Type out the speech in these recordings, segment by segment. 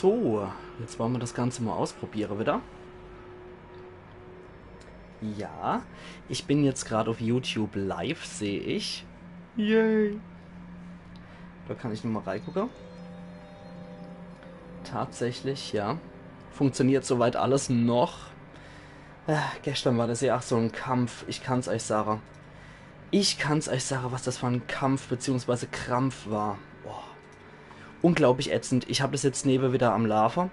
So, jetzt wollen wir das Ganze mal ausprobieren wieder. Ja, ich bin jetzt gerade auf YouTube live, sehe ich. Yay! Da kann ich nochmal reingucken. Tatsächlich, ja. Funktioniert soweit alles noch. Gestern war das ja auch so ein Kampf. Ich kann's euch sagen. Was das für ein Kampf bzw. Krampf war. Boah. Unglaublich ätzend. Ich habe das jetzt neben wieder am Laufen.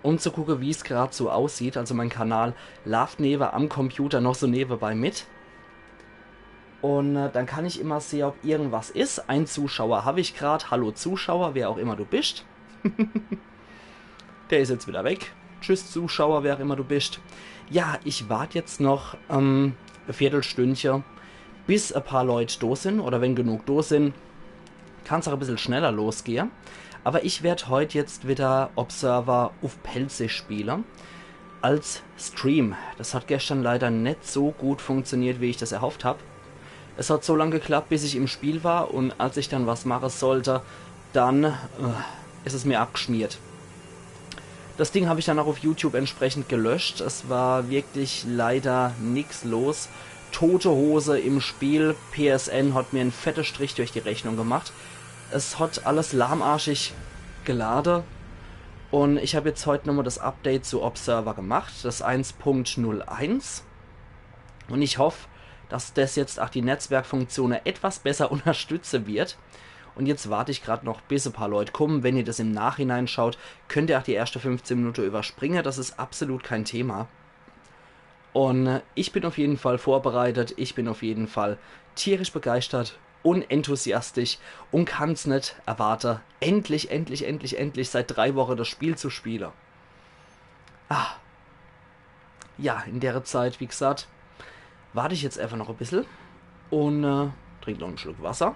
Um zu gucken, wie es gerade so aussieht. Also mein Kanal läuft neben am Computer noch so nebenbei mit. Und dann kann ich immer sehen, ob irgendwas ist. Ein Zuschauer habe ich gerade. Hallo Zuschauer, wer auch immer du bist. Der ist jetzt wieder weg. Tschüss Zuschauer, wer auch immer du bist. Ja, ich warte jetzt noch ein Viertelstündchen, bis ein paar Leute da sind. Oder wenn genug da sind, kann es auch ein bisschen schneller losgehen. Aber ich werde heute jetzt wieder Observer auf Pelze spielen. Als Stream. Das hat gestern leider nicht so gut funktioniert, wie ich das erhofft habe. Es hat so lange geklappt, bis ich im Spiel war. Und als ich dann was machen sollte, dann ist es mir abgeschmiert. Das Ding habe ich dann auch auf YouTube entsprechend gelöscht. Es war wirklich leider nichts los. Tote Hose im Spiel. PSN hat mir einen fetten Strich durch die Rechnung gemacht. Es hat alles lahmarschig geladen. Und ich habe jetzt heute nochmal das Update zu Observer gemacht. Das 1.01. Und ich hoffe, dass das jetzt auch die Netzwerkfunktionen etwas besser unterstützen wird. Und jetzt warte ich gerade noch, bis ein paar Leute kommen. Wenn ihr das im Nachhinein schaut, könnt ihr auch die erste 15 Minuten überspringen. Das ist absolut kein Thema. Und ich bin auf jeden Fall vorbereitet. Ich bin auf jeden Fall tierisch begeistert und enthusiastisch und kann es nicht erwarten, endlich seit 3 Wochen das Spiel zu spielen. Ja, in der Zeit, wie gesagt, warte ich jetzt einfach noch ein bisschen und trinke noch einen Schluck Wasser.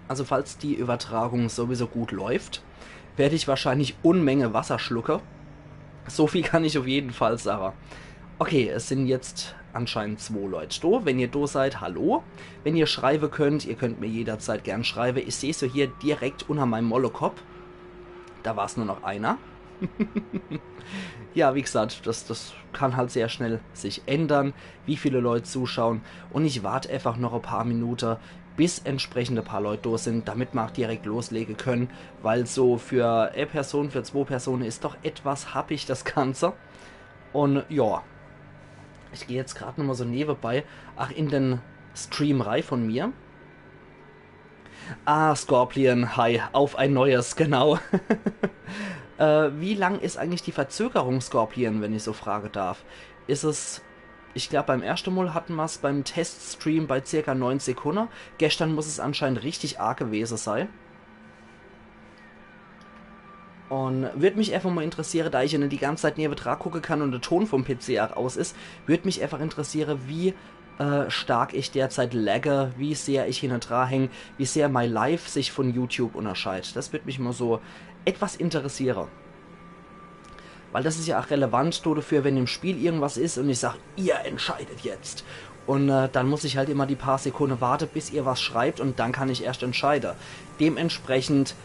Also falls die Übertragung sowieso gut läuft, werde ich wahrscheinlich Unmenge Wasser schlucken. So viel kann ich auf jeden Fall sagen. Okay, es sind jetzt anscheinend 2 Leute da. Wenn ihr da seid, hallo. Wenn ihr schreiben könnt, ihr könnt mir jederzeit gern schreiben. Ich sehe so hier direkt unter meinem Molokop. Da war es nur noch einer. Ja, wie gesagt, das kann halt sehr schnell sich ändern, wie viele Leute zuschauen. Und ich warte einfach noch ein paar Minuten, bis entsprechend ein paar Leute da sind, damit wir auch direkt loslegen können. Weil so für eine Person, für 2 Personen ist doch etwas happig das Ganze. Und ja, ich gehe jetzt gerade nochmal so nebenbei, in den Stream rein von mir. Scorpion, hi, auf ein neues, genau. Wie lang ist eigentlich die Verzögerung, Scorpion, wenn ich so fragen darf? Ist es, ich glaube beim ersten Mal hatten wir es beim Teststream bei ca. 9 Sekunden. Gestern muss es anscheinend richtig arg gewesen sein. Und würde mich einfach mal interessieren, da ich ja nicht die ganze Zeit neben dran gucken kann und der Ton vom PC auch aus ist, würde mich einfach interessieren, wie stark ich derzeit lagge, wie sehr ich hinten dran hänge, wie sehr mein Live sich von YouTube unterscheidet. Das würde mich mal so etwas interessieren. Weil das ist ja auch relevant dafür, wenn im Spiel irgendwas ist und ich sage, ihr entscheidet jetzt. Und dann muss ich halt immer die paar Sekunden warten, bis ihr was schreibt und dann kann ich erst entscheiden. Dementsprechend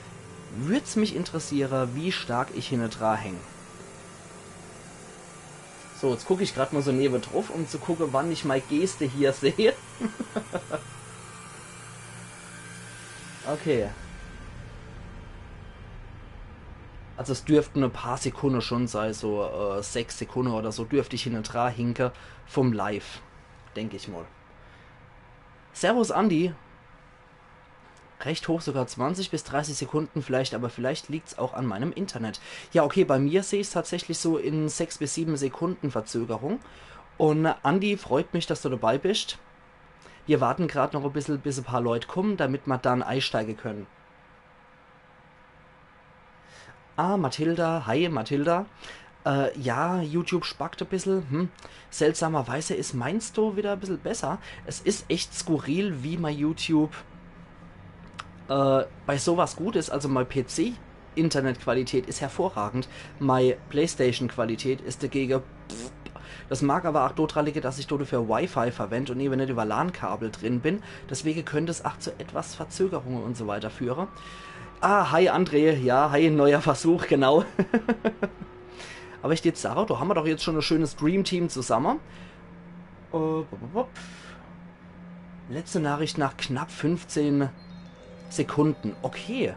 würde es mich interessieren, wie stark ich hinten dran hänge. So, jetzt gucke ich gerade mal so neben drauf, um zu gucken, wann ich meine Geste hier sehe. Okay. Also es dürften ein paar Sekunden schon sein, so 6 Sekunden oder so dürfte ich hinten dran hinken vom Live. Denke ich mal. Servus Andi. Recht hoch, sogar 20 bis 30 Sekunden vielleicht, aber vielleicht liegt es auch an meinem Internet. Ja, okay, bei mir sehe ich es tatsächlich so in 6 bis 7 Sekunden Verzögerung. Und Andi, freut mich, dass du dabei bist. Wir warten gerade noch ein bisschen, bis ein paar Leute kommen, damit wir dann einsteigen können. Mathilda, hi Mathilda. Ja, YouTube spackt ein bisschen. Seltsamerweise ist meins da wieder ein bisschen besser. Es ist echt skurril, wie mein YouTube bei sowas gut ist. Also mein PC Internetqualität ist hervorragend. Meine Playstation Qualität ist dagegen. Das mag aber auch daran liegen, dass ich dort für Wi-Fi verwende und eben nicht über LAN-Kabel drin bin. Deswegen könnte es auch zu etwas Verzögerungen und so weiter führen. Ah, hi André. Ja, hi, neuer Versuch, genau. Aber ich dir jetzt sage, da haben wir doch jetzt schon ein schönes Dream Team zusammen. Bop, bop, bop. Letzte Nachricht nach knapp 15 Sekunden. Okay.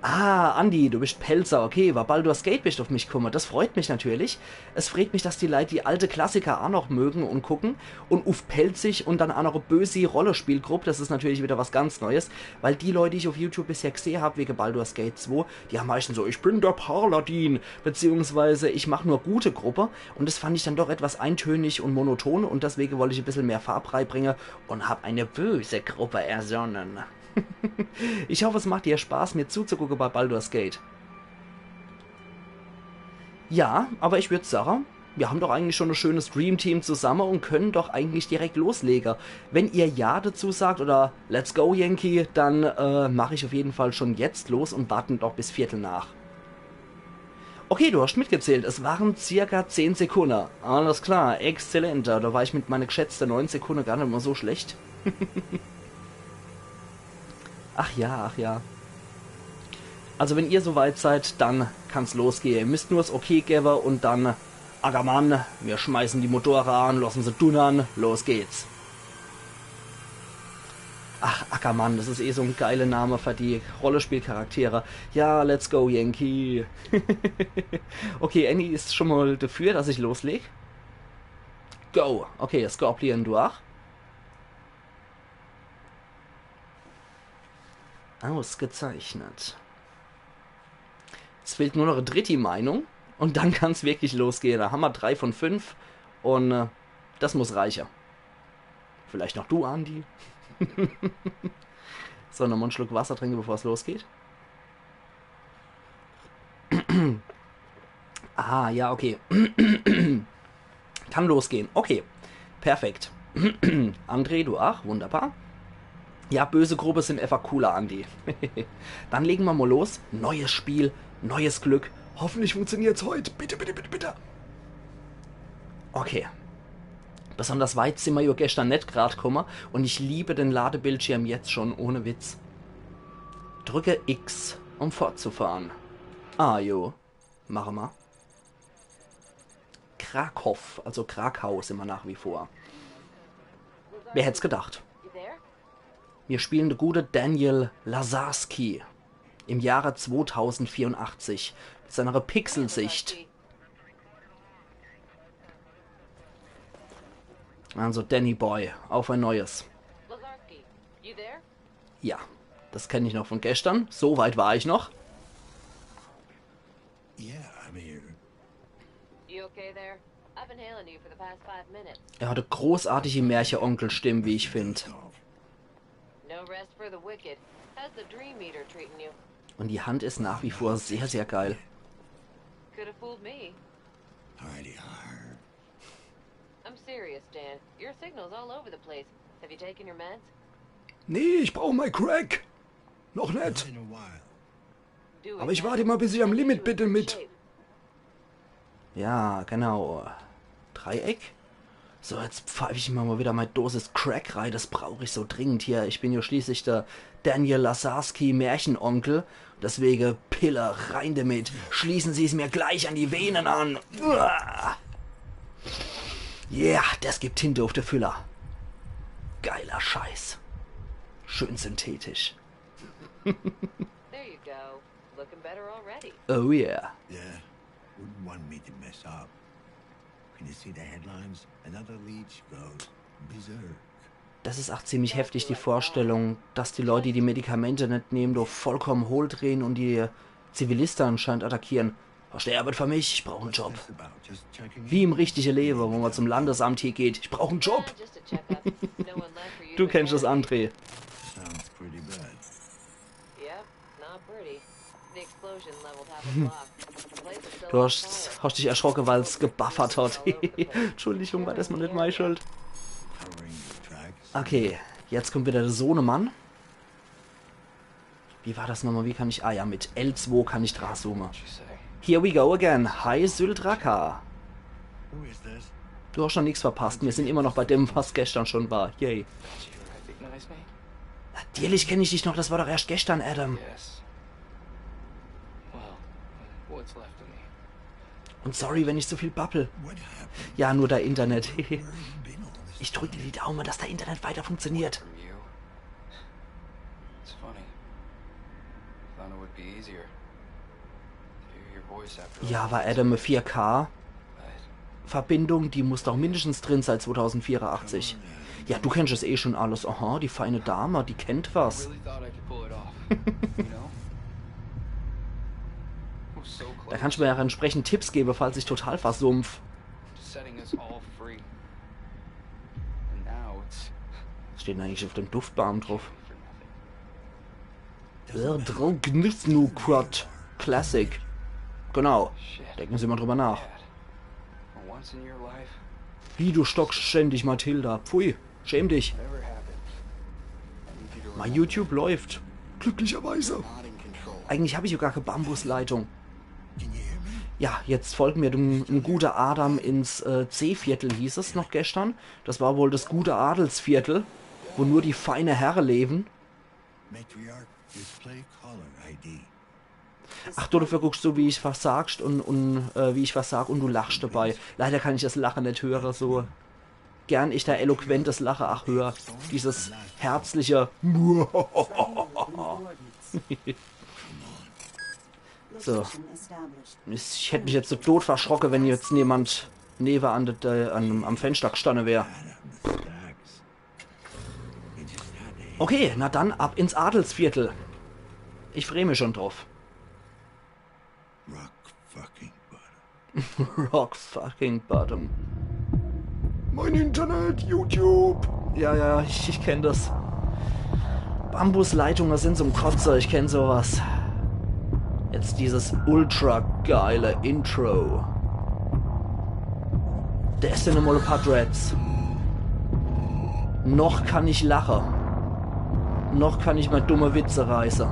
Ah, Andi, du bist Pelzer. Okay, war Baldur's Gate bist auf mich gekommen. Das freut mich natürlich. Es freut mich, dass die Leute die alte Klassiker auch noch mögen und gucken. Und auf Pelzig und dann auch noch eine böse Rollenspielgruppe. Das ist natürlich wieder was ganz Neues. Weil die Leute, die ich auf YouTube bisher gesehen habe, wegen Baldur's Gate 2, die haben meistens so, ich bin der Paladin. Beziehungsweise ich mache nur gute Gruppe. Und das fand ich dann doch etwas eintönig und monoton. Und deswegen wollte ich ein bisschen mehr Farb reinbringen und habe eine böse Gruppe ersonnen. Ich hoffe, es macht dir Spaß, mir zuzugucken bei Baldur's Gate. Ja, aber ich würde sagen, wir haben doch eigentlich schon ein schönes Dream-Team zusammen und können doch eigentlich direkt loslegen. Wenn ihr Ja dazu sagt oder Let's go Yankee, dann mache ich auf jeden Fall schon jetzt los und warten doch bis Viertel nach. Okay, du hast mitgezählt. Es waren circa 10 Sekunden. Alles klar, exzellent. Da war ich mit meiner geschätzten 9 Sekunden gar nicht mal so schlecht. Ach ja, ach ja. Also wenn ihr soweit seid, dann kann's losgehen. Ihr müsst nur das Okay geben und dann Ackermann, wir schmeißen die Motoren an, lassen sie dunnern, los geht's. Ach, Ackermann, das ist eh so ein geiler Name für die Rollenspielcharaktere. Ja, let's go, Yankee. Okay, Annie ist schon mal dafür, dass ich loslege. Go. Okay, Scorpion durch. Ausgezeichnet. Es fehlt nur noch eine dritte Meinung und dann kann es wirklich losgehen. Da haben wir 3 von 5 und das muss reichen. Vielleicht noch du, Andi. So, nochmal einen Schluck Wasser trinken, bevor es losgeht. Ah, ja, okay. Kann losgehen. Okay, perfekt. André, du auch, wunderbar. Ja, böse Gruppe sind einfach cooler, Andi. Dann legen wir mal los. Neues Spiel, neues Glück. Hoffentlich funktioniert's heute. Bitte, bitte, bitte, bitte. Okay. Besonders weit sind wir ja gestern nicht gerade gekommen. Und ich liebe den Ladebildschirm jetzt schon, ohne Witz. Drücke X, um fortzufahren. Ah, jo. Machen wir. Krakow, also Krakau sind wir nach wie vor. Wer hätte es gedacht? Wir spielen der gute Daniel Lazarski im Jahre 2084 mit seiner Pixelsicht. Also Danny Boy, auf ein neues. Ja, das kenne ich noch von gestern. So weit war ich noch. Er hatte großartige Märchen-Onkel-Stimmen, wie ich finde. Und die Hand ist nach wie vor sehr, sehr geil. Nee, ich brauche mein Crack. Noch nicht. Aber ich warte mal, bis ich am Limit bitte mit. Ja, genau. Dreieck. So, jetzt pfeife ich mir mal wieder meine Dosis Crack rein. Das brauche ich so dringend hier. Ich bin ja schließlich der Daniel Lazarski Märchenonkel. Deswegen Pille rein damit. Schließen Sie es mir gleich an die Venen an. Yeah, das gibt Tinte auf der Füller. Geiler Scheiß. Schön synthetisch. Oh yeah. Wouldn't want me to mess up. Can you see the headlines? Another leech goes berserk. Das ist auch ziemlich heftig, die Vorstellung, dass die Leute, die die Medikamente nicht nehmen, doch vollkommen hohl drehen und die Zivilisten anscheinend attackieren. Versterbet für mich, ich brauche einen Job. Wie im richtigen Leben, wo man zum Landesamt hier geht. Ich brauche einen Job. Du kennst das, André. Du hast dich erschrocken, weil es gebuffert hat. Entschuldigung, war das mal nicht meine Schuld. Okay, jetzt kommt wieder der Sohnemann. Wie war das nochmal? Wie kann ich... Ah ja, mit L2 kann ich rauszoomen. Here we go again. Hi, Syldraka. Du hast noch nichts verpasst. Wir sind immer noch bei dem, was gestern schon war. Yay. Natürlich kenne ich dich noch, das war doch erst gestern, Adam. Yes. Well, what's left of me? Und sorry, wenn ich so viel babbel. What happened? Ja, nur der Internet. Where have you been all this Ich drücke dir die Daumen, dass der Internet weiter funktioniert. From you? It's funny. I thought it would be easier to hear your voice after Ja, all aber this, Adam, eine 4K-Verbindung, but die muss doch mindestens drin sein, 2084. Ja, du kennst es eh schon alles. Aha, die feine Dame, die kennt I was. really thought I could pull it off. You know? I was so Da close kannst du mir ja entsprechend Tipps geben, falls ich total versumpf. to setting us all free. And now it's Was steht denn eigentlich auf dem Duftbaum drauf? for nothing. Erdrucknisnuquat Classic. Genau. Shit. Denken Sie mal drüber nach. Dad, for once in your life, Wie, du stockst ständig, Mathilda. Pfui, schäm dich. whatever happens, I need you to Mein remember YouTube läuft. Glücklicherweise. not in control. Eigentlich habe ich ja gar keine Bambusleitung. Can you hear me? Ja, jetzt folgt mir ein guter Adam ins C-Viertel, hieß es noch gestern. Das war wohl das gute Adelsviertel, wo nur die feine Herren leben. Matriarch, display caller ID. Ach, du dafür guckst so, wie ich was sagst und wie ich was sag und du lachst dabei. Leider kann ich das Lachen nicht hören, so gern ich da eloquentes Lachen auch höre. Dieses herzliche So. Ich hätte mich jetzt so tot verschrocken, wenn jetzt jemand neben am Fenster gestanden wäre. Stacks. You just had to Okay, na dann ab ins Adelsviertel. Ich freue mich schon drauf. rock fucking bottom. Rock fucking bottom. Mein Internet, YouTube. Ja, ich kenne das. Bambusleitungen sind zum Kotzer, ich kenne sowas. Jetzt dieses ultra geile Intro. Das sind mal ein paar Dreads. Noch kann ich lachen. Noch kann ich mal dumme Witze reißen.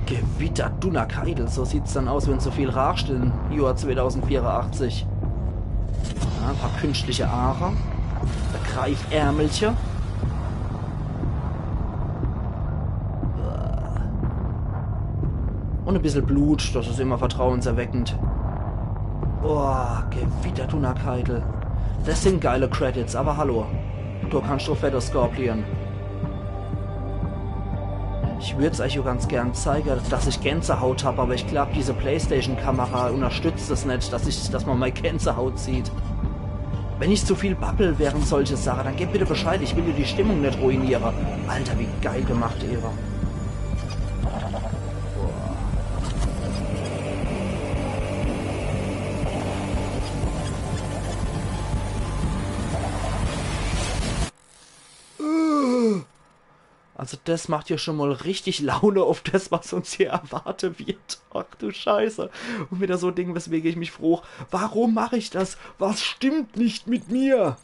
Gewitter Dunner Keidel, so sieht's dann aus, wenn so viel rauscht im Jahr 2084. Ja, ein paar künstliche Aare. Ein Greifärmelchen. Und ein bisschen Blut, das ist immer vertrauenserweckend. Boah, Gewitter Dunner Keidel. Das sind geile Credits, aber hallo. Du kannst doch fetter Scorpion. Ich würde es euch auch ganz gern zeigen, dass ich Gänsehaut habe, aber ich glaube, diese Playstation-Kamera unterstützt es nicht, dass man mal Gänsehaut sieht. Wenn ich zu viel babbel während solche Sachen, dann gebt bitte Bescheid, ich will dir die Stimmung nicht ruinieren. Alter, wie geil gemacht, Eva. Also das macht hier schon mal richtig Laune auf das, was uns hier erwartet wird. Ach du Scheiße. Und wieder so ein Ding, weswegen ich mich froh. Warum mache ich das? Was stimmt nicht mit mir?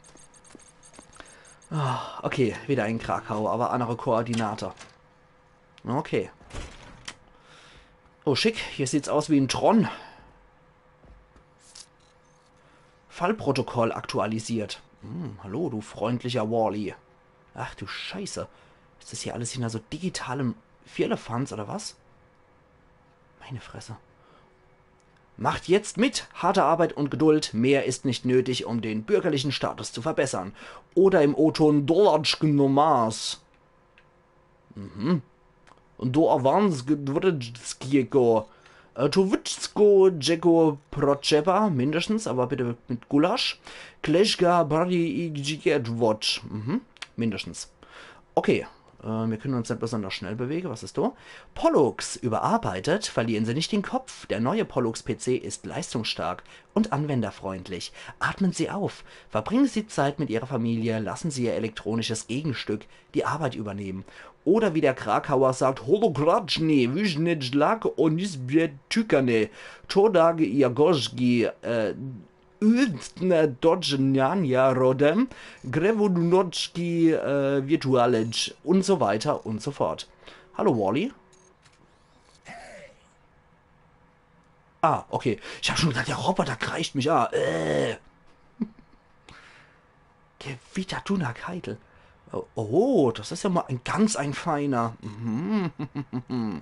Ah, okay, wieder ein Krakau, aber andere Koordinate. Okay. Oh, schick. Hier sieht's aus wie ein Tron. Fallprotokoll aktualisiert. Hallo, du freundlicher Wally. Ach du Scheiße. Ist das hier alles hinter so digitalem Firlefanz oder was? Meine Fresse. Macht jetzt mit! Harte Arbeit und Geduld. Mehr ist nicht nötig, um den bürgerlichen Status zu verbessern. Oder im O-Ton Dollatschken Nomas. Do avanskego. Towitsko Jeko Procepa, mindestens, aber bitte mit Gulasch. Kleshka Bari Watch. Mindestens. Okay. Wir können uns nicht besonders schnell bewegen. Was ist da? Pollux überarbeitet. Verlieren Sie nicht den Kopf. Der neue Pollux-PC ist leistungsstark und anwenderfreundlich. Atmen Sie auf. Verbringen Sie Zeit mit Ihrer Familie. Lassen Sie Ihr elektronisches Gegenstück die Arbeit übernehmen. Oder wie der Krakauer sagt, Hologratschny, Wischnitschlak, Onisbjetykane, Todag Jagoschki, Dodgenjanja Rodem, Grevodunotski Virtualec und so weiter und so fort. Hallo Wally? Ah, okay. Ich habe schon gedacht, der Roboter kreischt mich an. Gewitter Dunner Keitel. Oh, oh, das ist ja mal ein feiner. Mhm.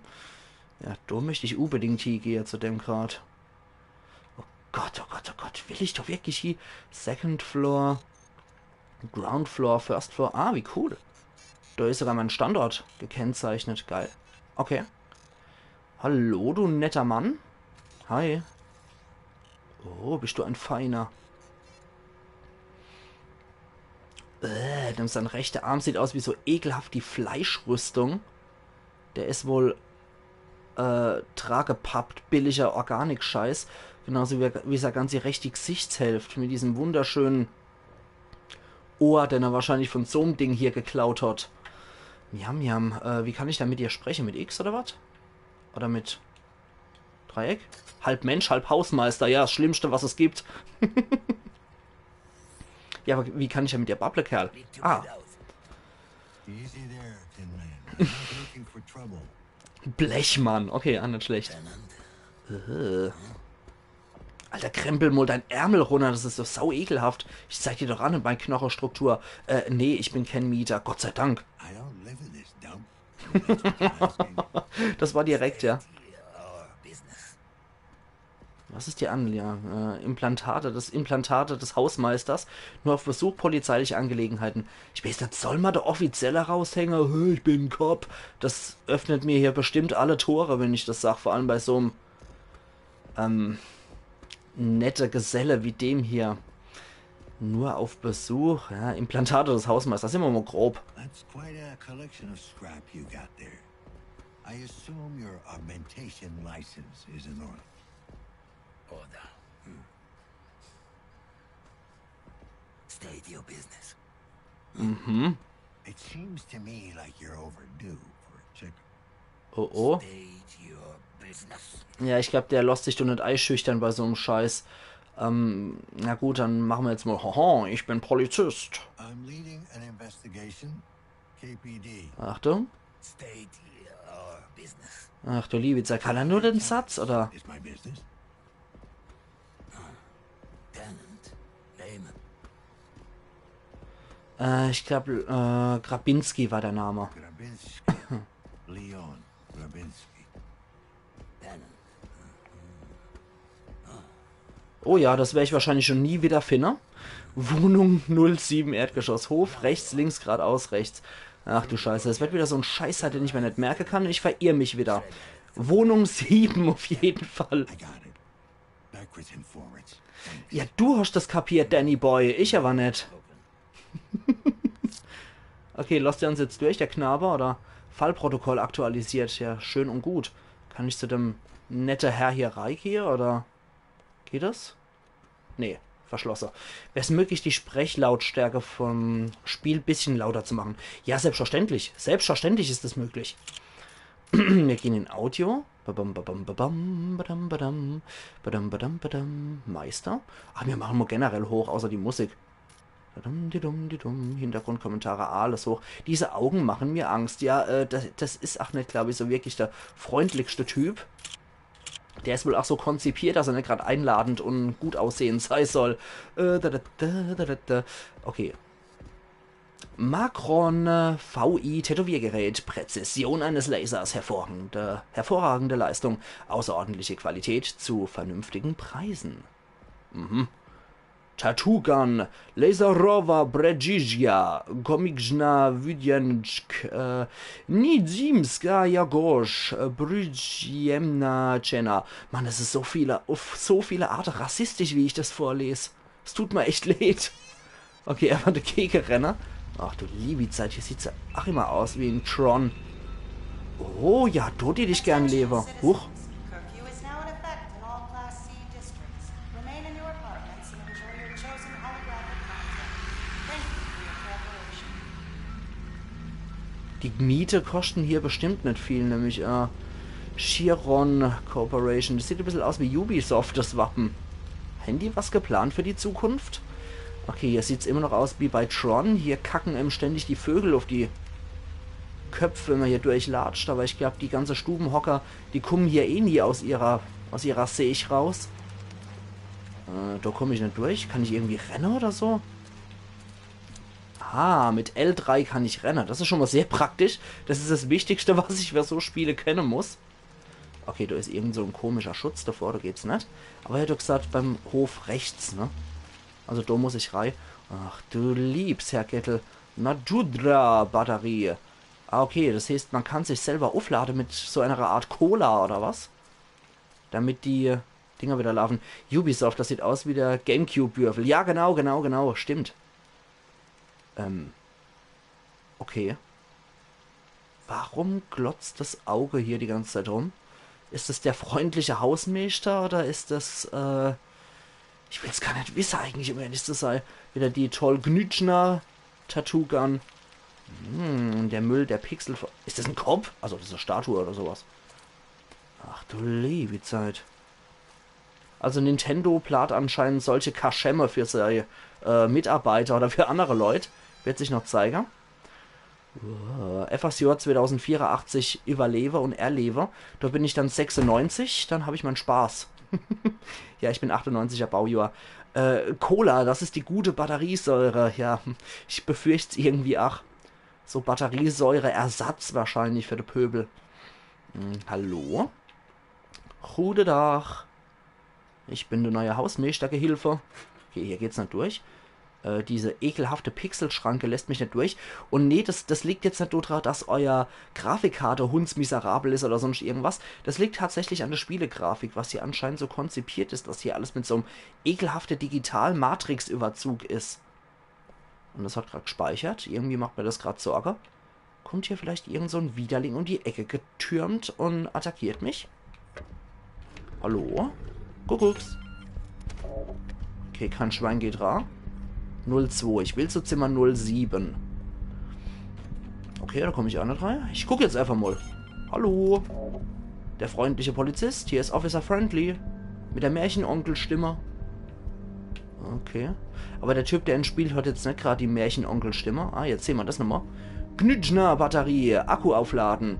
Ja, da möchte ich unbedingt hingehen zu dem Grad. Oh Gott, oh Gott, oh Gott. Will ich doch wirklich hier? Second Floor, Ground Floor, First Floor. Ah, wie cool. Da ist sogar mein Standort gekennzeichnet. Geil. Okay. Hallo, du netter Mann. Hi. Oh, bist du ein feiner. Sein rechter Arm sieht aus wie so ekelhaft die Fleischrüstung. Der ist wohl tragepappt, billiger Organik-Scheiß. Genauso wie seine ganze rechte Gesichtshälfte mit diesem wunderschönen Ohr, den er wahrscheinlich von so einem Ding hier geklaut hat. Miam, miam. Wie kann ich da mit dir sprechen? Mit X oder was? Oder mit Dreieck? Halb Mensch, halb Hausmeister. Ja, das Schlimmste, was es gibt. Ja, aber wie kann ich da mit dir babble, Kerl? Ah. Easy there, Tin Man. I'm not looking for trouble. Blechmann. Okay, nicht schlecht. Alter, krempel mal dein Ärmel runter, das ist so sau ekelhaft. Ich zeig dir doch an in meine Knochenstruktur. Nee, ich bin kein Mieter, Gott sei Dank. I don't live in this dump. That's what you're asking. Das war direkt, ja. Our business. Was ist die Anlage? Implantate des Hausmeisters. Nur auf Besuch polizeiliche Angelegenheiten. Ich weiß nicht, soll mal der offizielle raushängen? Hey, ich bin ein Cop. Das öffnet mir hier bestimmt alle Tore, wenn ich das sage. Vor allem bei so einem nette Geselle wie dem hier. Nur auf Besuch. Ja, Implantate des Hausmeisters. Immer mal grob. That's quite a collection of scrap you got there. I assume your augmentation license is in order. Order. State your business. Mhm. It seems to me like you're overdue for a checkup. Oh, oh. State your business. Ja, ich glaube, der lässt sich doch nicht einschüchtern bei so einem Scheiß. Na gut, dann machen wir jetzt mal. Haha, ich bin Polizist. I'm leading an investigation. KPD. Achtung. State your business. Ach du Liebitzer, kann er nur den Satz, oder? Is my business. Tenant. Name. Ich glaube, Grabinski war der Name. Grabinski. Leon Grabinski. Tenant. Oh ja, das werde ich wahrscheinlich schon nie wieder finden. Wohnung 07, Erdgeschoss, Hof, rechts, links, geradeaus, rechts. Ach du Scheiße, das wird wieder so ein Scheiß, den ich mir nicht merken kann und ich verirre mich wieder. Wohnung 7 auf jeden Fall. I got it. Backwards and forwards. Ja, du hast das kapiert, Danny Boy, ich aber nicht. Okay, lässt er uns jetzt durch, der Knabe, oder? Fallprotokoll aktualisiert, ja, schön und gut. Kann ich zu dem nette Herr hier reingehen, oder? Geht das? Nee, verschlossen. Wäre es möglich, die Sprechlautstärke vom Spiel ein bisschen lauter zu machen? Ja, selbstverständlich. Selbstverständlich ist das möglich. Wir gehen in Audio. Meister. Ach, wir machen mal generell hoch, außer die Musik. Hintergrundkommentare, alles hoch. Diese Augen machen mir Angst. Ja, das ist auch nicht, glaube ich, so wirklich der freundlichste Typ. Der ist wohl auch so konzipiert, dass er nicht gerade einladend und gut aussehend sein soll. Okay. Macron VI Tätowiergerät. Präzision eines Lasers. Hervorragende Leistung. Außerordentliche Qualität zu vernünftigen Preisen. Tattoo Gun, Laserova Bredzizia, Komikjna Wydjansk, Nidzimska Jagosch, Brydjemna Cena. Mann, es ist auf so viele Arten rassistisch, wie ich das vorlese. Es tut mir echt leid. Okay, er war der Kegelrenner. Ach du liebe Zeit, hier sieht's ja auch immer aus wie ein Tron. Oh ja, dort hätte ich gern Leber. Huch. Curfew is now in effect in all Class C districts. Remain in your apartments and enjoy your chosen holographic content. Thank you for your cooperation. Die Miete kosten hier bestimmt nicht viel, nämlich Chiron Corporation. Das sieht ein bisschen aus wie Ubisoft, das Wappen. Haben die was geplant für die Zukunft? Okay, hier sieht es immer noch aus wie bei Tron. Hier kacken ihm ständig die Vögel auf die Köpfe, wenn man hier durchlatscht. Aber ich glaube, die ganze Stubenhocker, die kommen hier eh nie aus ihrer Sicht raus. Da komme ich nicht durch. Kann ich irgendwie rennen oder so? Ah, mit L3 kann ich rennen. Das ist schon mal sehr praktisch. Das ist das Wichtigste, was ich für so Spiele kennen muss. Okay, da ist irgend so ein komischer Schutz davor, da geht's nicht. Aber er hat doch gesagt, beim Hof rechts, ne? Also da muss ich rein. Ach, du liebst, Herr Kettel. Najudra-Batterie. Ah, okay, das heißt, man kann sich selber aufladen mit so einer Art Cola, oder was? Damit die Dinger wieder laufen. Ubisoft, das sieht aus wie der Gamecube-Würfel. Ja, genau, stimmt. Okay. Warum glotzt das Auge hier die ganze Zeit rum? Ist das der freundliche Hausmeister oder ist das, ich will es gar nicht wissen eigentlich, um ehrlich zu sein. Wieder die Tollgnütschner Tattoo-Gun. Der Müll, der Pixel... Ist das ein Kopf? Also das ist eine Statue oder sowas. Ach du liebe Zeit. Also Nintendo plant anscheinend solche Kaschemme für seine Mitarbeiter oder für andere Leute. Wird sich noch zeigen. FSJ 2084 überlebe und erlebe. Da bin ich dann 96, dann habe ich meinen Spaß. Ja, ich bin 98er Baujahr. Cola, das ist die gute Batteriesäure. Ja, ich befürchte es irgendwie, ach. So Batteriesäure-Ersatz wahrscheinlich für den Pöbel. Hallo? Gute Tag. Ich bin der neue Hausmeistergehilfe. Okay, hier geht's nicht durch. Diese ekelhafte Pixelschranke lässt mich nicht durch. Und nee, das liegt jetzt nicht daran, dass euer Grafikkarte hundsmiserabel ist oder sonst irgendwas. Das liegt tatsächlich an der Spielegrafik, was hier anscheinend so konzipiert ist, dass hier alles mit so einem ekelhaften Digital-Matrix-Überzug ist. Und das hat gerade gespeichert. Irgendwie macht mir das gerade Sorge. Kommt hier vielleicht irgend so ein Widerling um die Ecke getürmt und attackiert mich? Hallo? Kuckucks. Okay, kein Schwein geht rar. 02. Ich will zu Zimmer 07. Okay, da komme ich auch nicht rein. Ich gucke jetzt einfach mal. Hallo. Der freundliche Polizist. Hier ist Officer Friendly. Mit der Märchenonkel-Stimme. Okay. Aber der Typ, der ihn spielt, hört jetzt nicht gerade die Märchenonkel-Stimme. Ah, jetzt sehen wir das nochmal. Gnüdschner-Batterie. Akku aufladen.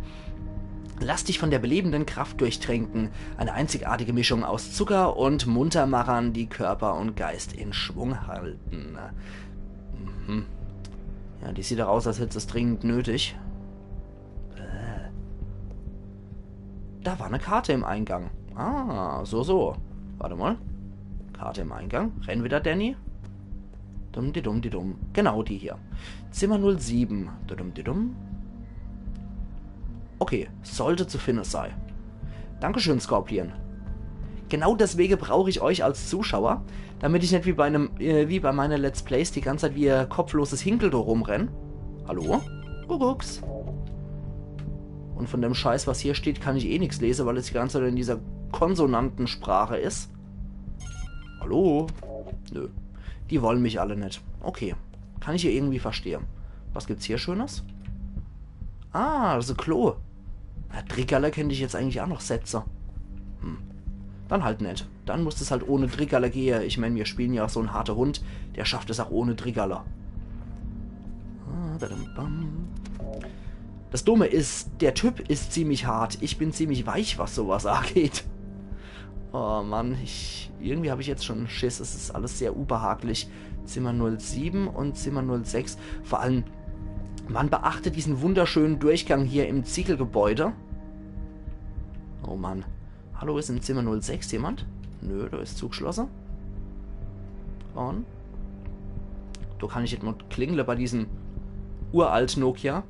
Lass dich von der belebenden Kraft durchtränken. Eine einzigartige Mischung aus Zucker und Muntermachern, die Körper und Geist in Schwung halten. Ja, die sieht doch aus, als hätte es dringend nötig. Da war eine Karte im Eingang. Ah, so. Warte mal. Karte im Eingang. Renn wieder, Danny. Dumm. Genau die hier. Zimmer 07. Dumm. Okay, sollte zu finden sein. Dankeschön, Scorpion. Genau deswegen brauche ich euch als Zuschauer, damit ich nicht wie bei meinen Let's Plays die ganze Zeit wie ein kopfloses Hinkel da rumrenne. Hallo? Kuckucks. Und von dem Scheiß, was hier steht, kann ich eh nichts lesen, weil es die ganze Zeit in dieser Konsonantensprache ist. Hallo? Nö. Die wollen mich alle nicht. Okay. Kann ich hier irgendwie verstehen. Was gibt's hier Schönes? Ah, das ist ein Klo. Ja, Triggerler könnte ich jetzt eigentlich auch noch setzen. Dann halt nicht. Dann muss es halt ohne Triggerler gehen. Ich meine, wir spielen ja auch so einen harten Hund. Der schafft es auch ohne Triggerler. Das Dumme ist, der Typ ist ziemlich hart. Ich bin ziemlich weich, was sowas angeht. Oh Mann, irgendwie habe ich jetzt schon Schiss. Es ist alles sehr unbehaglich. Zimmer 07 und Zimmer 06. Vor allem... Man beachte diesen wunderschönen Durchgang hier im Ziegelgebäude. Oh Mann. Hallo, ist im Zimmer 06 jemand? Nö, da ist zugeschlossen. Und? Da kann ich jetzt mal klingeln bei diesem uralt Nokia.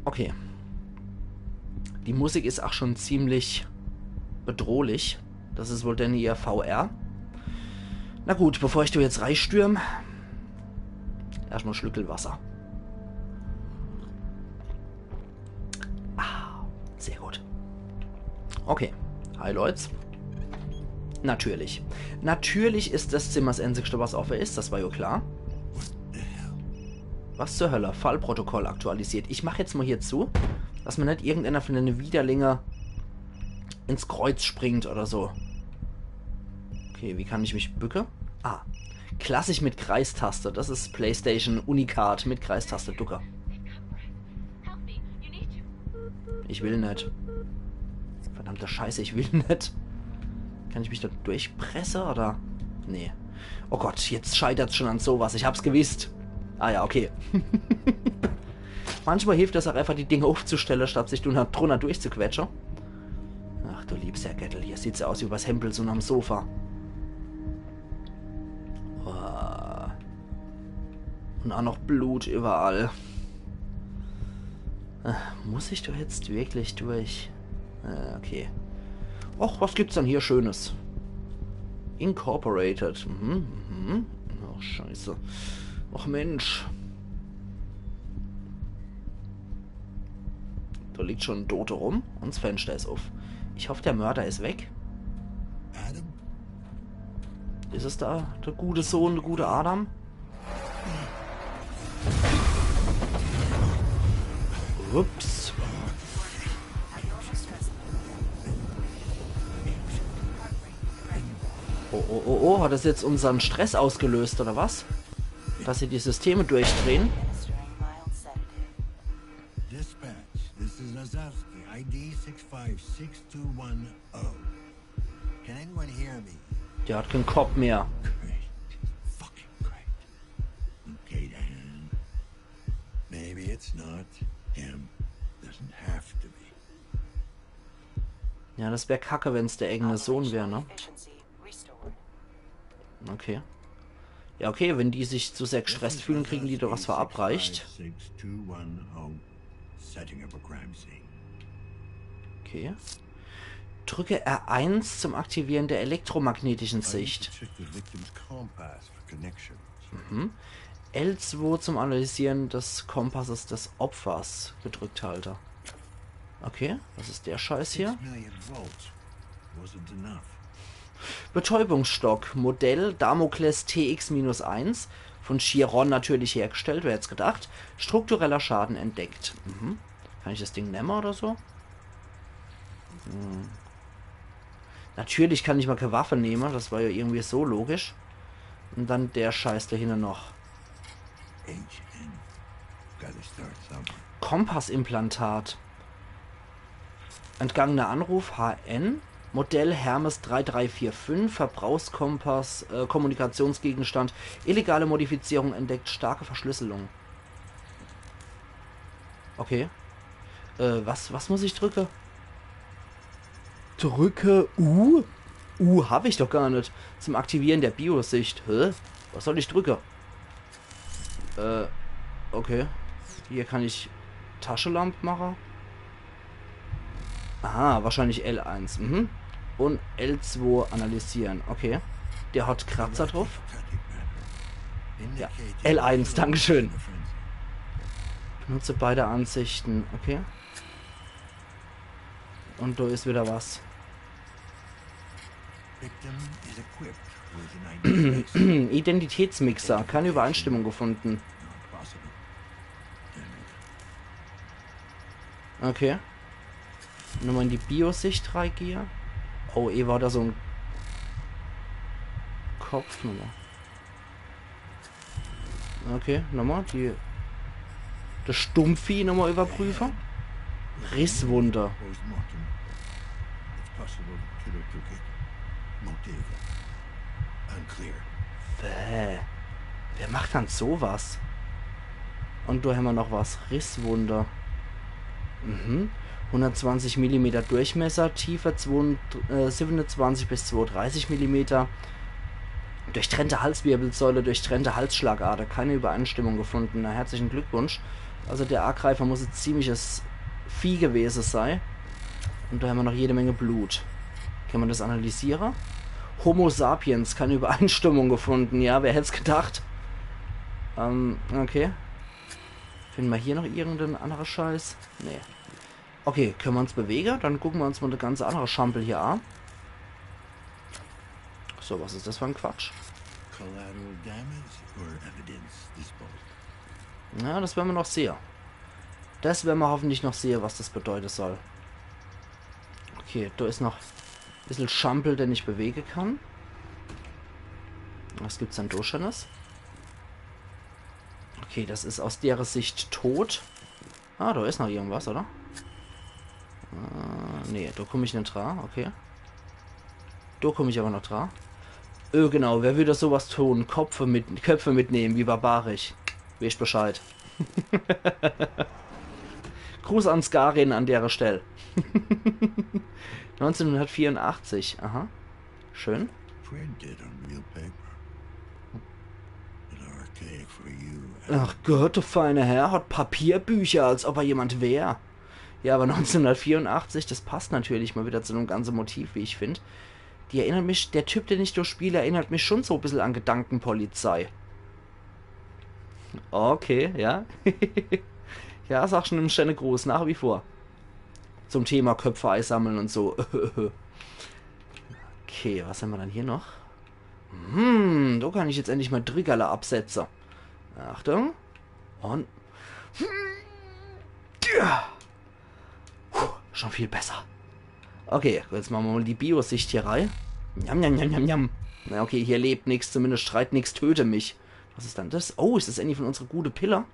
Okay. Die Musik ist auch schon ziemlich bedrohlich. Das ist wohl denn ihr VR. Na gut, bevor ich da jetzt reinstürme... Erstmal Schlückel Wasser. Ah, sehr gut. Okay. Hi, Leute. Natürlich. Natürlich ist das Zimmer das einzigste, was offen ist. Das war ja klar. Was zur Hölle? Fallprotokoll aktualisiert. Ich mache jetzt mal hier zu, dass man nicht irgendeiner von den Widerlinger ins Kreuz springt oder so. Okay, wie kann ich mich bücken? Ah. Klassisch mit Kreistaste. Das ist PlayStation Unikat mit Kreistaste. Ducker. Ich will nicht. Verdammte Scheiße, ich will nicht. Kann ich mich da durchpressen oder? Nee. Oh Gott, jetzt scheitert es schon an sowas. Ich hab's gewusst. Ah ja, okay. Manchmal hilft es auch einfach, die Dinge aufzustellen, statt sich drunter durchzuquetschen. Ach du liebes Herr Gettel, hier sieht's ja aus wie was Hempels und am Sofa. Oh. Und auch noch Blut überall. Muss ich doch jetzt wirklich durch? Okay. Och, was gibt's dann hier Schönes? Incorporated. Oh, scheiße. Och, Mensch. Da liegt schon ein Tote rum und das Fenster ist auf. Ich hoffe, der Mörder ist weg. Adam? Ist es da der gute Sohn, der gute Adam? Ups. Oh, hat das jetzt unseren Stress ausgelöst, oder was? Dass sie die Systeme durchdrehen? Dispatch, this is Lazowski, ID 656210. Can anyone hear me? Der hat keinen Kopf mehr. Great. Fucking great. Okay, Dan. Maybe it's not him. Doesn't have to be. Ja, das wäre kacke, wenn es der eigene Sohn wäre, ne? Okay. Ja, okay, wenn die sich zu sehr gestresst fühlen, kriegen die doch was verabreicht. 656210. Setting up a crime scene. Okay. Drücke R1 zum Aktivieren der elektromagnetischen Sicht. Check the victim's compass for connections. L2 zum Analysieren des Kompasses des Opfers gedrückt halte. Okay, was ist der Scheiß hier? 6 million volts. Wasn't enough. Betäubungsstock, Modell Damokles TX-1, von Chiron natürlich hergestellt, wer hätte es gedacht. Struktureller Schaden entdeckt. Kann ich das Ding nehmen oder so? Natürlich kann ich mal keine Waffe nehmen, das war ja irgendwie so logisch. Und dann der Scheiß dahinter noch. HN. Gotta start somewhere. Kompassimplantat. Entgangener Anruf HN. Modell Hermes 3345, Verbrauchskompass, Kommunikationsgegenstand, illegale Modifizierung entdeckt, starke Verschlüsselung. Okay. Was muss ich drücken? Drücke U? U habe ich doch gar nicht. Zum Aktivieren der Biosicht. Hä? Was soll ich drücken? Okay. Hier kann ich Taschenlampe machen. Aha, wahrscheinlich L1. Und L2 analysieren. Okay. Der hat Kratzer drauf. Ja. L1, Dankeschön. Benutze beide Ansichten. Okay. Und da ist wieder was. Identitätsmixer. Keine Übereinstimmung gefunden. Okay. Nochmal in die Biosicht reingehe. Oh, war da so ein Kopfnummer. Okay, nochmal das Stumpfvieh nochmal überprüfen. Risswunder. Wer macht dann sowas? Und da haben wir noch was. Risswunder. 120 mm Durchmesser, Tiefe 27 bis 230 mm. Durchtrennte Halswirbelsäule, durchtrennte Halsschlagader. Keine Übereinstimmung gefunden. Na, herzlichen Glückwunsch. Also der Angreifer muss ein ziemliches Vieh gewesen sein. Und da haben wir noch jede Menge Blut. Kann man das analysieren? Homo sapiens, keine Übereinstimmung gefunden. Ja, wer hätte es gedacht? Okay. Finden wir hier noch irgendeinen anderen Scheiß? Nee. Okay, können wir uns bewegen? Dann gucken wir uns mal eine ganz andere Schampel hier an. So, was ist das für ein Quatsch? Ja, das werden wir noch sehen. Das werden wir hoffentlich noch sehen, was das bedeuten soll. Okay, da ist noch ein bisschen Schampel, den ich bewegen kann. Was gibt's denn da Schönes? Okay, das ist aus deren Sicht tot. Ah, da ist noch irgendwas, oder? Nee, da komme ich nicht dran. Okay. Da komme ich aber noch dran. Genau, wer würde sowas tun? Köpfe mitnehmen, wie barbarisch. Weißt Bescheid. Gruß an Skarin an der Stelle. 1984, aha. Schön. Printed on real paper. An archaic for you. Ach Gott, der feine Herr hat Papierbücher, als ob er jemand wäre. Ja, aber 1984, das passt natürlich mal wieder zu einem ganzen Motiv, wie ich finde. Die erinnert mich, der Typ, den ich durchspiele, erinnert mich schon so ein bisschen an Gedankenpolizei. Okay, ja. Ja, sag schon im Sterne groß, nach wie vor. Zum Thema Köpfe einsammeln und so. Okay, was haben wir dann hier noch? Da kann ich jetzt endlich mal Triggerler absetzen. Achtung. Und... Ja. Schon viel besser. Okay, jetzt machen wir mal die Biosicht hier rein. Njam, njam, njam, njam, njam. Na okay, hier lebt nichts, zumindest schreit nichts, töte mich. Was ist dann das? Oh, ist das endlich von unserer gute Pillar?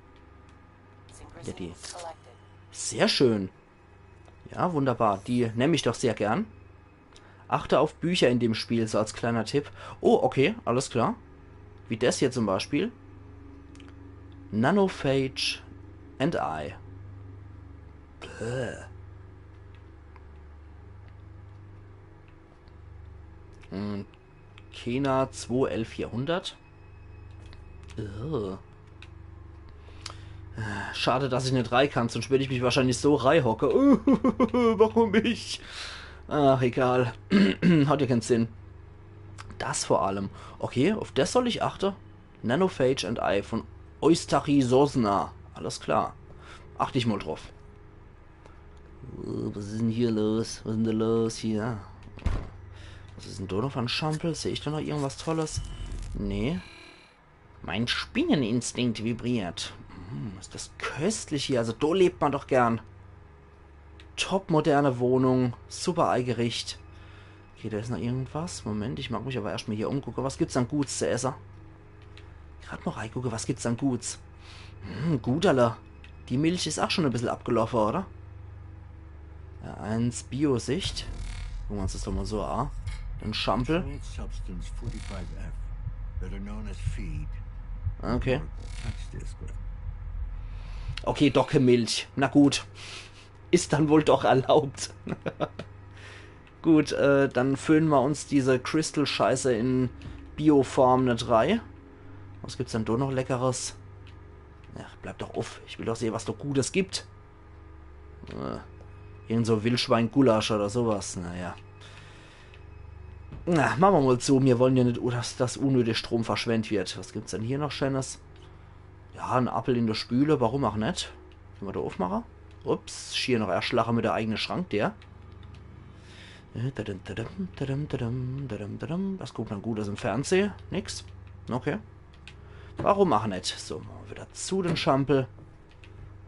Ja, die. Sehr schön. Ja, wunderbar. Die nehme ich doch sehr gern. Achte auf Bücher in dem Spiel, so als kleiner Tipp. Oh, okay, alles klar. Wie das hier zum Beispiel. Nanophage and I. Bäh. Kena 211400. Schade, dass ich nicht rein kann, sonst würde ich mich wahrscheinlich so reihocke. Warum ich? Ach, egal. Hat ja keinen Sinn. Das vor allem. Okay, auf das soll ich achten. Nanophage and I von Eustachy Sosna. Alles klar. Achte ich mal drauf. Was ist denn hier los? Was ist denn da los hier? Was ist denn da noch für ein Schampel? Sehe ich da noch irgendwas Tolles? Nee. Mein Spinneninstinkt vibriert. Ist das köstlich hier. Also da lebt man doch gern. Top moderne Wohnung. Super Eigericht. Okay, da ist noch irgendwas. Moment, ich mag mich aber erstmal hier umgucken. Was gibt's an Guts zu essen? Gerade noch reingucken, was gibt's an Guts? Guterle. Die Milch ist auch schon ein bisschen abgelaufen, oder? Ja, 1 Biosicht. Gucken wir uns das doch mal so an. Dann Schampel. Controlled substance 45F, better known as feed. Okay. Touch this, but Okay, doch Milch. Na gut. Ist dann wohl doch erlaubt. Gut, dann füllen wir uns diese Crystal-Scheiße in Bioform eine 3. Was gibt's denn da noch Leckeres? Ja, bleib doch auf. Ich will doch sehen, was da Gutes gibt. Irgend so Wildschwein-Gulasch oder sowas. Naja. Na, machen wir mal zu. Wir wollen ja nicht, dass unnötig Strom verschwendet wird. Was gibt's denn hier noch Schönes? Ja, ein Apfel in der Spüle. Warum auch nicht? Können wir da aufmachen? Ups, schier noch erschlachen mit der eigenen Schrank, der. Was guckt dann Gutes im Fernsehen? Nix. Okay. Warum auch nicht? So, machen wir wieder zu den Schampel.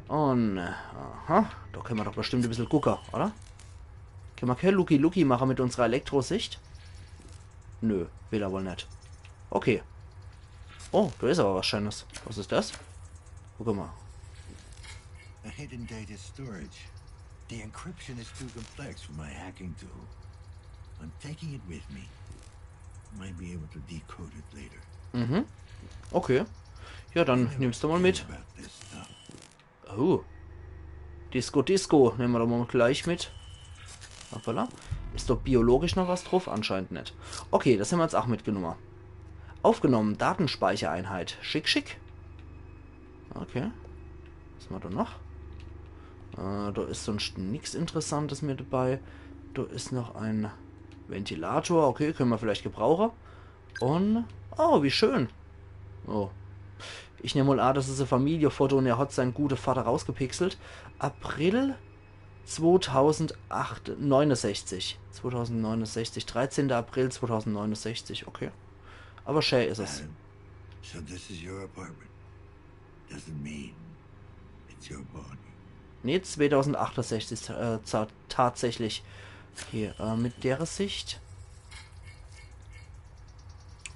Und, aha, da können wir doch bestimmt ein bisschen gucken, oder? Können wir kein Luki-Luki machen mit unserer Elektrosicht? Nö, will er wohl nicht. Okay. Oh, da ist aber was Schönes. Was ist das? Guck mal. a hidden data storage. The encryption is too complex for my hacking tool. I'm taking it with me. Might be able to decode it later. Mhm. Okay. Ja, dann nimmst du mal mit. About this stuff. Oh. Disco Disco. Nehmen wir doch mal gleich mit. Hoppala. Ist doch biologisch noch was drauf? Anscheinend nicht. Okay, das haben wir jetzt auch mitgenommen. Aufgenommen. Datenspeichereinheit. Schick, schick. Okay. Was haben wir da noch? Da ist sonst nichts Interessantes mit dabei. Da ist noch ein Ventilator. Okay, können wir vielleicht gebrauchen. Und... Oh, wie schön. Oh. Ich nehme mal an, das ist ein Familienfoto und er hat seinen guten Vater rausgepixelt. April 2069. 2069. 13. April 2069. Okay. Aber schön ist es. Adam, so this is your apartment. Doesn't mean it's your body. Ne, 2068 tatsächlich. Hier, mit der Sicht.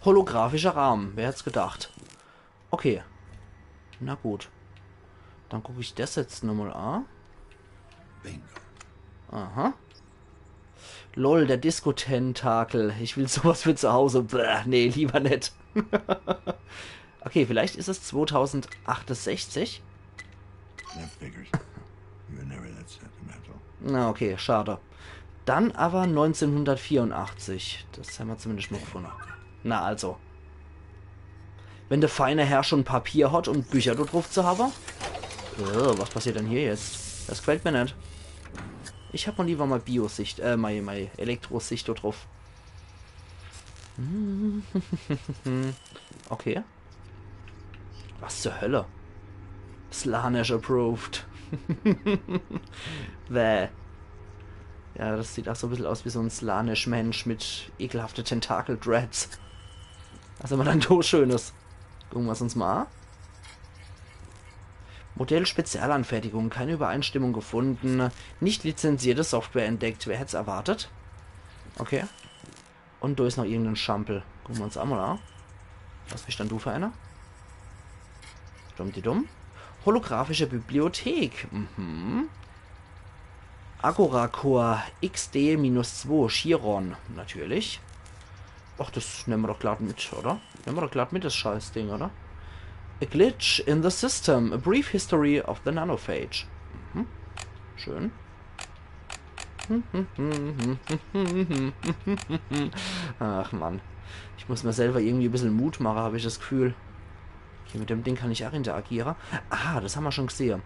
Holographischer Rahmen. Wer hätte es gedacht? Okay. Na gut. Dann gucke ich das jetzt nochmal an. Bingo. Aha. Lol, der Disco-Tentakel. Ich will sowas für zu Hause. Bäh, nee, lieber nicht. Okay, vielleicht ist es 2068. That figures. You're never that sentimental. Na, okay, schade. Dann aber 1984. Das haben wir zumindest noch gefunden. Na, also. Wenn der feine Herr schon Papier hat und Bücher da drauf zu haben. Was passiert denn hier jetzt? Das gefällt mir nicht. Ich hab mal lieber mal Biosicht, meine Elektrosicht da drauf. Okay. Was zur Hölle? Slaanesh approved. Bäh. Ja, das sieht auch so ein bisschen aus wie so ein Slaanesh-Mensch mit ekelhaften Tentakel-Dreads. Was immer dann so Schönes. Gucken wir es uns mal an. Modell Spezialanfertigung, keine Übereinstimmung gefunden. Nicht lizenzierte Software entdeckt. Wer hätte es erwartet? Okay. Und da ist noch irgendein Schampel. Gucken wir uns an, oder? Was bist denn du für einer? Dumm. Holographische Bibliothek. Agora Core XD-2 Chiron. Natürlich. Ach, das nehmen wir doch glatt mit, oder? Nehmen wir doch glatt mit, das Scheißding, oder? A glitch in the system. A brief history of the nanophage. Schön. Ach, Mann. Ich muss mir selber irgendwie ein bisschen Mut machen, habe ich das Gefühl. Okay, mit dem Ding kann ich auch interagieren. Ah, das haben wir schon gesehen.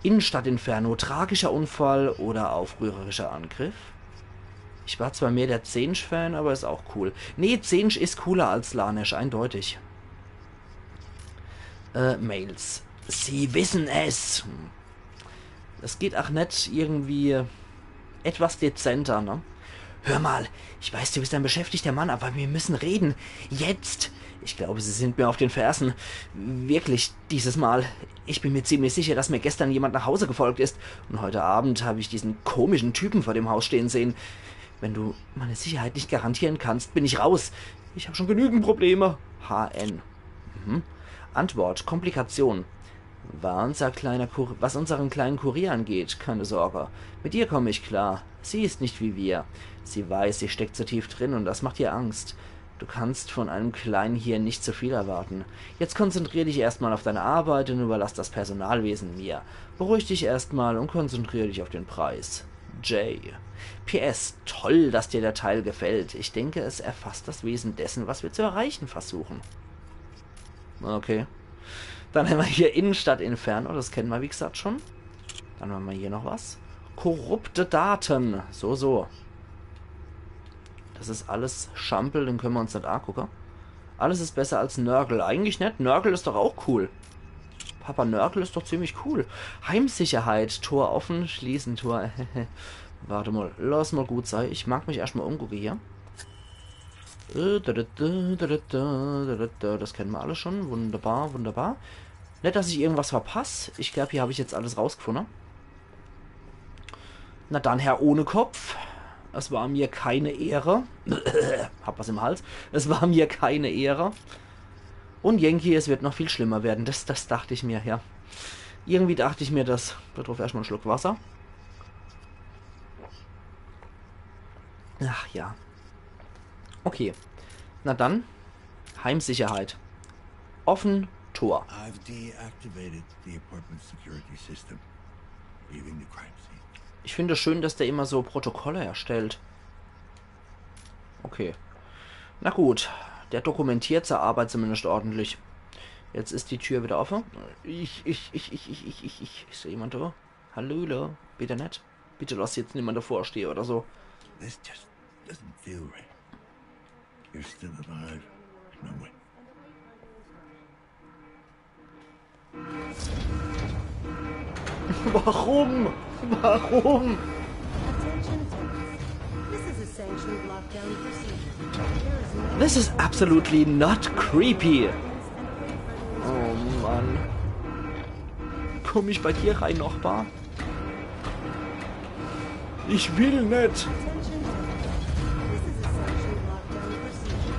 Innenstadtinferno. Tragischer Unfall oder aufrührerischer Angriff. Ich war zwar mehr der Zensch-Fan, aber ist auch cool. Nee, Zensch ist cooler als Slaanesh, eindeutig. Mails. Sie wissen es. Das geht auch nicht irgendwie etwas dezenter, ne? Hör mal, ich weiß, du bist ein beschäftigter Mann, aber wir müssen reden. Jetzt. Ich glaube, Sie sind mir auf den Fersen. Wirklich, dieses Mal. Ich bin mir ziemlich sicher, dass mir gestern jemand nach Hause gefolgt ist. Und heute Abend habe ich diesen komischen Typen vor dem Haus stehen sehen. Wenn du meine Sicherheit nicht garantieren kannst, bin ich raus. Ich habe schon genügend Probleme. HN. Antwort. Komplikation. Was unseren kleinen Kurier angeht, keine Sorge. Mit ihr komme ich klar. Sie ist nicht wie wir. Sie weiß, sie steckt so tief drin und das macht ihr Angst. Du kannst von einem Kleinen hier nicht zu viel erwarten. Jetzt konzentrier dich erstmal auf deine Arbeit und überlass das Personalwesen mir. Beruhig dich erstmal und konzentrier dich auf den Preis. Jay. PS, toll, dass dir der Teil gefällt. Ich denke, es erfasst das Wesen dessen, was wir zu erreichen versuchen. Okay. Dann haben wir hier Innenstadt Inferno, das kennen wir wie gesagt schon. Dann haben wir hier noch was. Korrupte Daten. So. Das ist alles Schampel, den können wir uns nicht angucken. Alles ist besser als Nörgel. Eigentlich nicht. Nörgel ist doch auch cool. Papa Nörgel ist doch ziemlich cool. Heimsicherheit. Tor offen, schließen Tor. Warte mal, lass mal gut sein. Ich mag mich erstmal umgucken hier. Das kennen wir alle schon. Wunderbar. Nicht, dass ich irgendwas verpasse. Ich glaube, hier habe ich jetzt alles rausgefunden. Na dann, Herr ohne Kopf. Es war mir keine Ehre. Hab was im Hals. Es war mir keine Ehre. Und Yankee, es wird noch viel schlimmer werden. Das dachte ich mir, ja. Irgendwie dachte ich mir das. Darauf erstmal einen Schluck Wasser. Ach ja. Okay. Na dann. Heimsicherheit. Offen, Tor. I've deactivated the apartment security system, leaving the crime scene. Ich finde es schön, dass der immer so Protokolle erstellt. Okay. Na gut. Der dokumentiert seine Arbeit zumindest ordentlich. Jetzt ist die Tür wieder offen. Ich sehe jemand da. Hallöle. Bitte nicht. Bitte lass jetzt niemand davor stehen oder so. This just doesn't feel right. You're still alive. No way. Warum? Attention. This is a sanctioned lockdown procedure. There is no This is absolutely not creepy. Oh Mann. Komm ich bei dir rein, Nachbar? Ich will nicht. attention. This is a sanctioned lockdown procedure.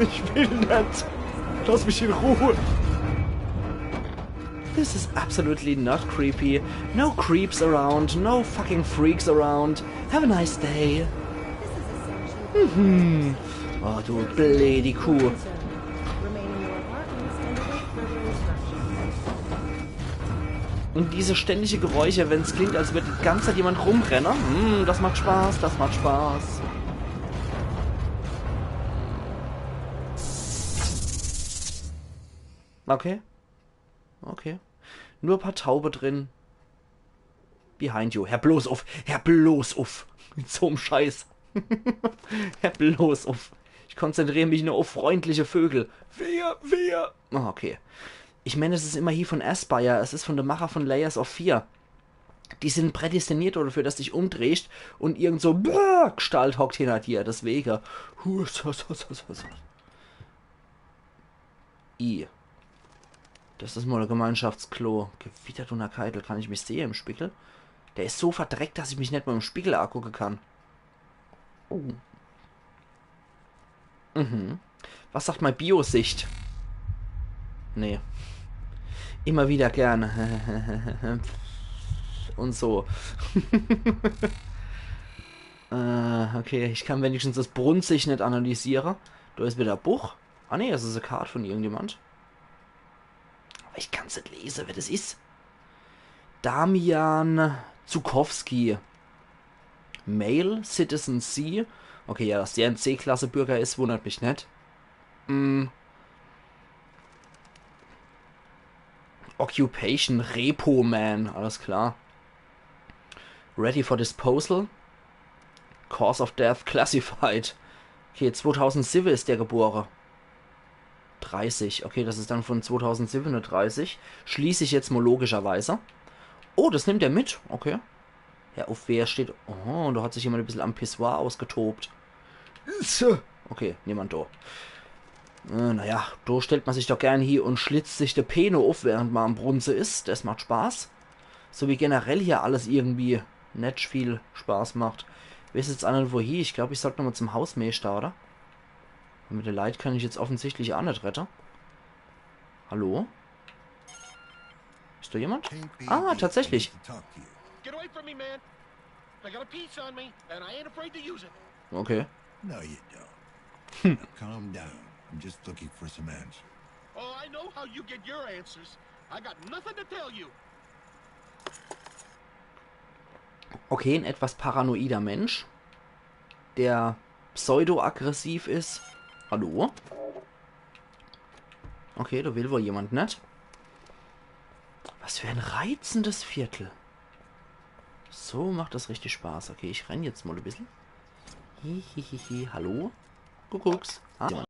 Ich will nicht. Lass mich in Ruhe. This is absolutely not creepy. No creeps around. No fucking freaks around. Have a nice day. Oh, du blöde Kuh. Und diese ständige Geräusche, wenn es klingt, als würde die ganze Zeit jemand rumrennen. Das macht Spaß, das macht Spaß. Okay. Okay. Nur ein paar Taube drin. Behind you. Herr bloß auf. Herr bloß auf. Mit so einem Scheiß. Herr bloß auf. Ich konzentriere mich nur auf freundliche Vögel. Wer? Oh, okay. Ich meine, es ist immer hier von Aspire. Es ist von der Macher von Layers of Fear. Die sind prädestiniert dafür, dass dich umdrehst und irgend so Gestalt hockt hinter dir. Deswegen. I. Das ist mal ein Gemeinschaftsklo. Gewittert und Keitel. Kann ich mich sehen im Spiegel? Der ist so verdreckt, dass ich mich nicht mal im Spiegel angucken kann. Oh. Was sagt meine Biosicht? Nee. Immer wieder gerne. Und so. Okay, ich kann wenigstens das Brunzig nicht analysieren. Da ist wieder ein Buch. Ah ne, das ist eine Karte von irgendjemand. Aber ich kann es nicht lesen, wer das ist. Damian Zukowski. Male, Citizen C. Okay, ja, dass der ein C-Klasse Bürger ist, wundert mich nicht. Occupation, Repo Man, alles klar. Ready for Disposal. Cause of Death Classified. Okay, 2007 ist der geboren. 30. Okay, das ist dann von 2037. Schließe ich jetzt mal logischerweise. Oh, das nimmt er mit. Okay. Ja, auf wer steht... Oh, da hat sich jemand ein bisschen am Pissoir ausgetobt. Okay, niemand da. Naja, da stellt man sich doch gerne hier und schlitzt sich der Peno auf, während man am Brunze ist. Das macht Spaß. So wie generell hier alles irgendwie nicht viel Spaß macht. Wer ist jetzt einer wo hier? Ich glaube, ich sollte nochmal zum Hausmeister, oder? Und mit der Light kann ich jetzt offensichtlich auch nicht retten. Hallo? Ist da jemand? Ah, tatsächlich. Okay. No, you don't. Now, calm down. I'm just looking for some answers. Oh, I know how you get your answers. I got nothing to tell you. Okay, ein etwas paranoider Mensch, der pseudo-aggressiv ist. Hallo? Okay, da will wohl jemand nicht. Was für ein reizendes Viertel. So macht das richtig Spaß. Okay, ich renne jetzt mal ein bisschen. Hihihihi, hallo? Kuckucks. Ah.